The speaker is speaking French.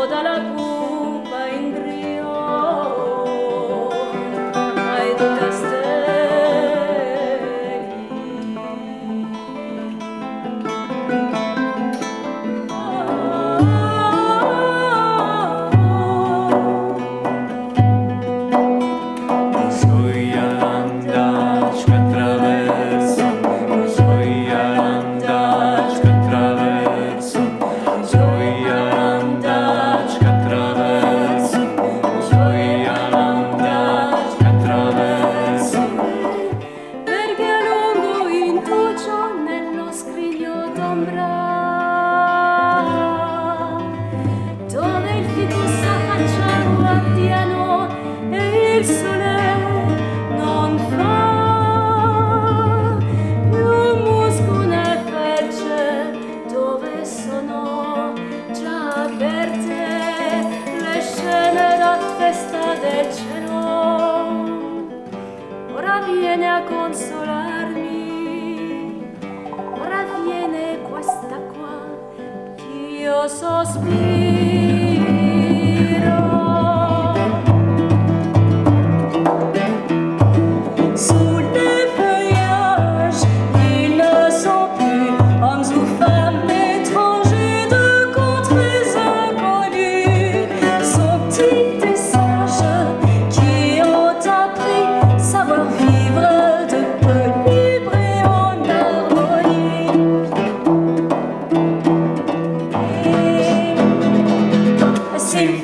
toda la cupa in brio ai due dove il fico s'affaccia guardiano e il sole non fa più musco né felce, dove sono già aperte le scene da festa del cielo. Ora viene a consolarmi, ora viene questa qua, io sospiro. Sous les feuillages, ils ne sont plus hommes ou femmes étrangers de contrées inconnues. Sont-ils des sages qui ont appris savoir-vivre de peu libre et en harmonie? S'il